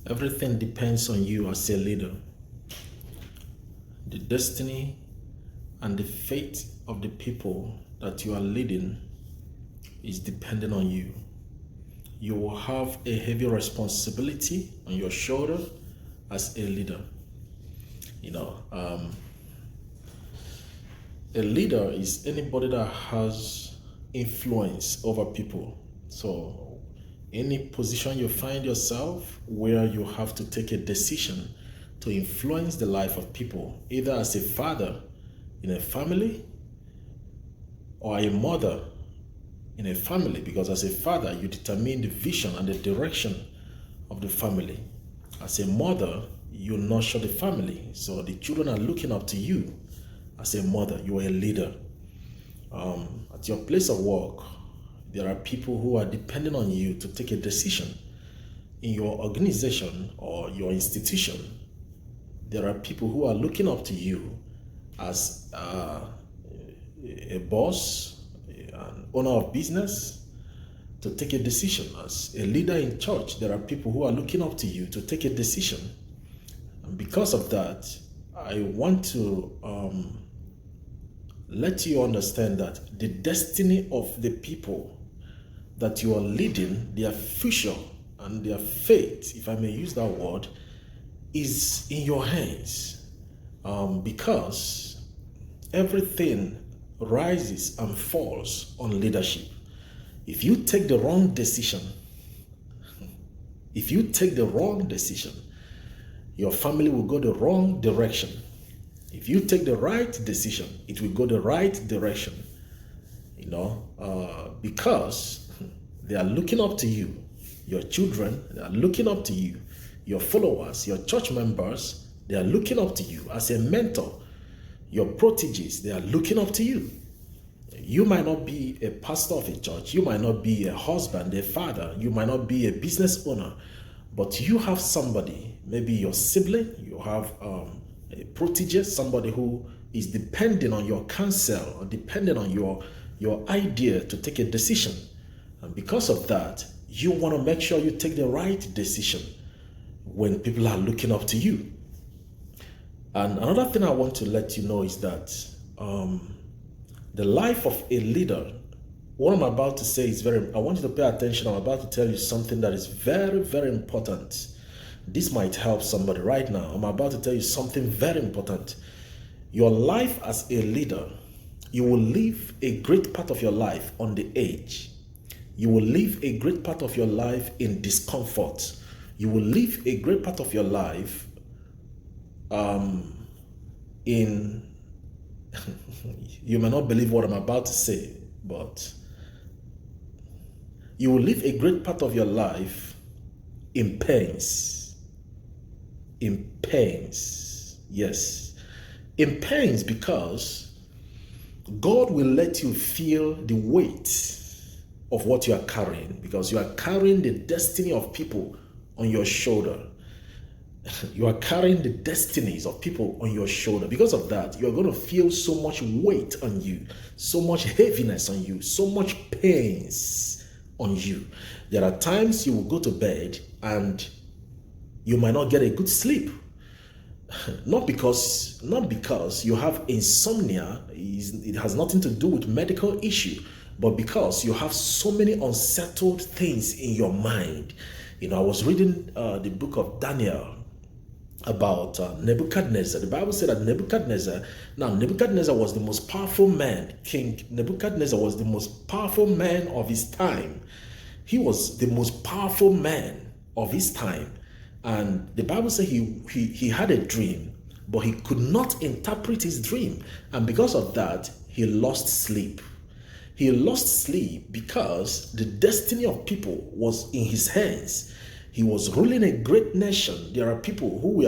Everything depends on you as a leader. The destiny and the fate of the people that you are leading is dependent on you. You will have a heavy responsibility on your shoulder as a leader. A leader is anybody that has influence over people. So any position you find yourself where you have to take a decision to influence the life of people, either as a father in a family or a mother in a family, because as a father you determine the vision and the direction of the family. As a mother, you nurture the family, so the children are looking up to you. As a mother, you are a leader. At your place of work, there are people who are depending on you to take a decision. In your organization or your institution, there are people who are looking up to you as a boss, an owner of business, to take a decision. As a leader in church, there are people who are looking up to you to take a decision. And because of that, I want to let you understand that the destiny of the people that you are leading, their future and their fate, if I may use that word, is in your hands. Because everything rises and falls on leadership. If you take the wrong decision, your family will go the wrong direction. If you take the right decision, it will go the right direction. Because they are looking up to you. Your children, they are looking up to you. Your followers, your church members, they are looking up to you as a mentor. Your proteges, they are looking up to you. You might not be a pastor of a church. You might not be a husband, a father. You might not be a business owner. But you have somebody, maybe your sibling, you have a protege, somebody who is depending on your counsel or depending on your idea to take a decision. And because of that, you want to make sure you take the right decision when people are looking up to you. And another thing I want to let you know is that the life of a leader, what I'm about to say is I want you to pay attention. I'm about to tell you something that is very, very important. This might help somebody right now. I'm about to tell you something very important. Your life as a leader, you will live a great part of your life on the edge. You will live a great part of your life in discomfort. You will live a great part of your life in you may not believe what I'm about to say, but you will live a great part of your life in pains. In pains. Yes. In pains, because God will let you feel the weight of what you are carrying, because you are carrying the destiny of people on your shoulder. You are carrying the destinies of people on your shoulder. Because of that, you are going to feel so much weight on you, so much heaviness on you, so much pains on you. There are times you will go to bed and you might not get a good sleep. Not because you have insomnia, it has nothing to do with medical issue, but because you have so many unsettled things in your mind. I was reading the book of Daniel about Nebuchadnezzar. The Bible said that Nebuchadnezzar was the most powerful man. King Nebuchadnezzar was the most powerful man of his time. He was the most powerful man of his time. And the Bible said he had a dream, but he could not interpret his dream. And because of that, he lost sleep. He lost sleep because the destiny of people was in his hands. He was ruling a great nation. There are people who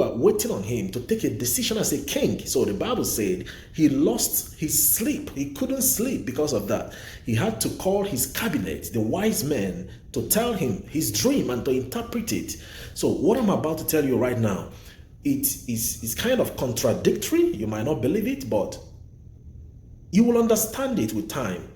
are waiting on him to take a decision as a king. So the Bible said he lost his sleep. He couldn't sleep because of that. He had to call his cabinet, the wise men, to tell him his dream and to interpret it. So what I'm about to tell you right now, it's kind of contradictory. You might not believe it, but you will understand it with time.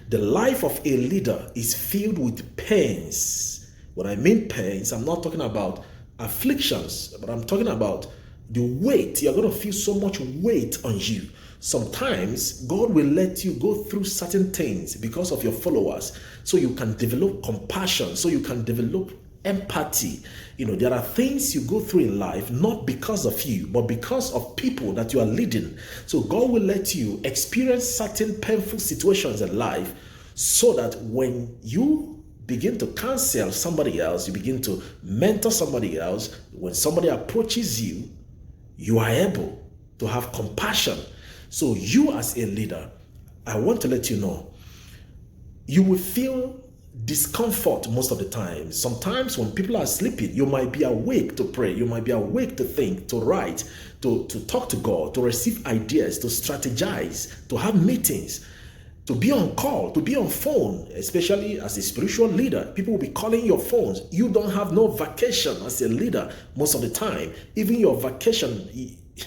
The life of a leader is filled with pains. When I mean pains, I'm not talking about afflictions, but I'm talking about the weight. You're going to feel so much weight on you. Sometimes God will let you go through certain things because of your followers, so you can develop compassion, so you can develop empathy. There are things you go through in life not because of you, but because of people that you are leading. So God will let you experience certain painful situations in life, so that when you begin to counsel somebody else, you begin to mentor somebody else, when somebody approaches you, you are able to have compassion. So you as a leader, I want to let you know, you will feel discomfort most of the time. Sometimes when people are sleeping, you might be awake to pray, you might be awake to think, to write, to talk to God, to receive ideas, to strategize, to have meetings, to be on call, to be on phone. Especially as a spiritual leader, people will be calling your phones. You don't have no vacation as a leader most of the time. Even your vacation,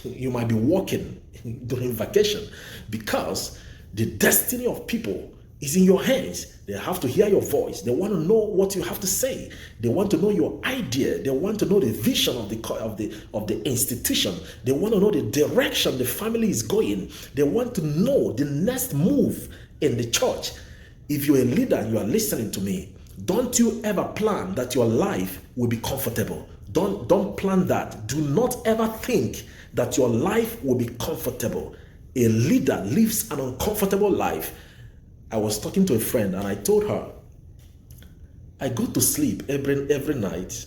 you might be working during vacation, because the destiny of people is in your hands. They have to hear your voice. They want to know what you have to say. They want to know your idea. They want to know the vision of the institution. They want to know the direction the family is going. They want to know the next move in the church. If you're a leader and you are listening to me, don't you ever plan that your life will be comfortable. Don't plan that. Do not ever think that your life will be comfortable. A leader lives an uncomfortable life. I was talking to a friend and I told her, I go to sleep every night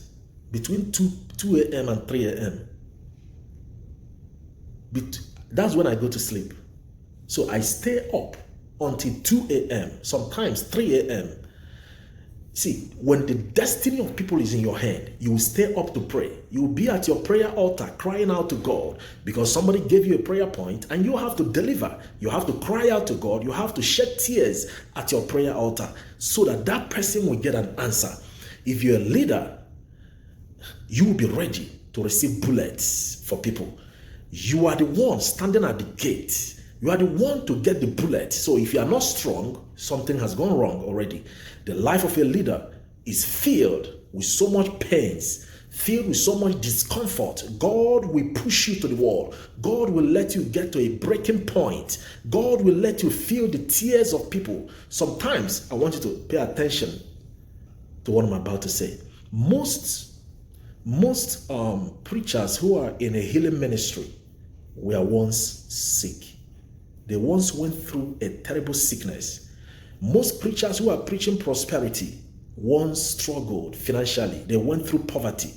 between 2 a.m. and 3 a.m. That's when I go to sleep. So I stay up until 2 a.m., sometimes 3 a.m. See, when the destiny of people is in your hand, you will stay up to pray. You will be at your prayer altar crying out to God because somebody gave you a prayer point and you have to deliver. You have to cry out to God. You have to shed tears at your prayer altar so that that person will get an answer. If you're a leader, you will be ready to receive bullets for people. You are the one standing at the gate. You are the one to get the bullet. So if you are not strong, something has gone wrong already. The life of a leader is filled with so much pains, filled with so much discomfort. God will push you to the wall. God will let you get to a breaking point. God will let you feel the tears of people. Sometimes, I want you to pay attention to what I'm about to say. Most preachers who are in a healing ministry were once sick. They once went through a terrible sickness. Most preachers who are preaching prosperity once struggled financially. They went through poverty.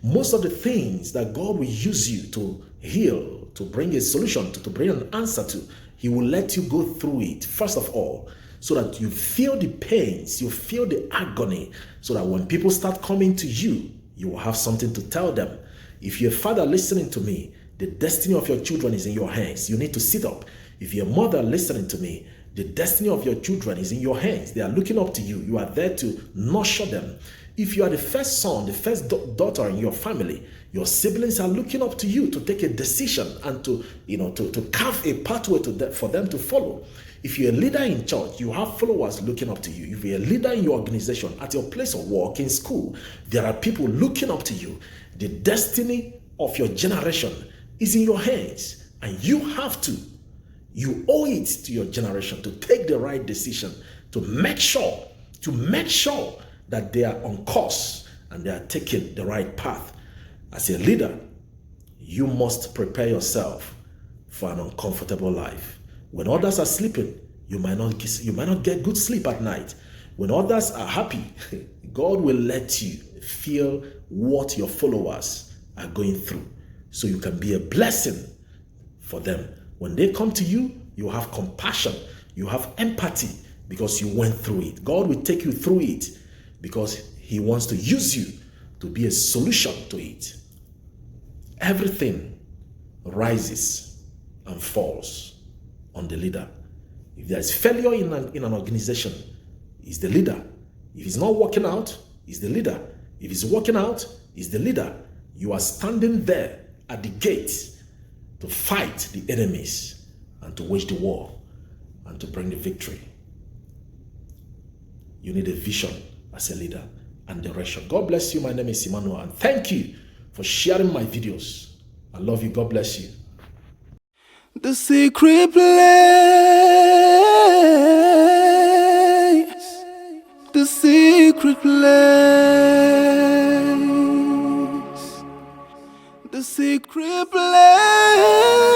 Most of the things that God will use you to heal, to bring a solution to bring an answer to, He will let you go through it, first of all, so that you feel the pains, you feel the agony, so that when people start coming to you, you will have something to tell them. If you're a father listening to me, the destiny of your children is in your hands. You need to sit up. If you're a mother listening to me, the destiny of your children is in your hands. They are looking up to you. You are there to nurture them. If you are the first son, the first daughter in your family, your siblings are looking up to you to take a decision and to carve a pathway for them to follow. If you're a leader in church, you have followers looking up to you. If you're a leader in your organization, at your place of work, in school, there are people looking up to you. The destiny of your generation is in your hands, and you owe it to your generation to take the right decision, to make sure that they are on course and they are taking the right path. As a leader, you must prepare yourself for an uncomfortable life. When others are sleeping, you might not get good sleep at night. When others are happy, God will let you feel what your followers are going through, so you can be a blessing for them. When they come to you, you have compassion, you have empathy, because you went through it. God will take you through it because He wants to use you to be a solution to it. Everything rises and falls on the leader. If there's failure in an organization, it's the leader. If it's not working out, it's the leader. If it's working out, it's the leader. You are standing there at the gate to fight the enemies and to wage the war and to bring the victory. You need a vision as a leader, and direction. God bless you. My name is Emmanuel, and thank you for sharing my videos. I love you. God bless you. The secret place, the secret place, the secret place.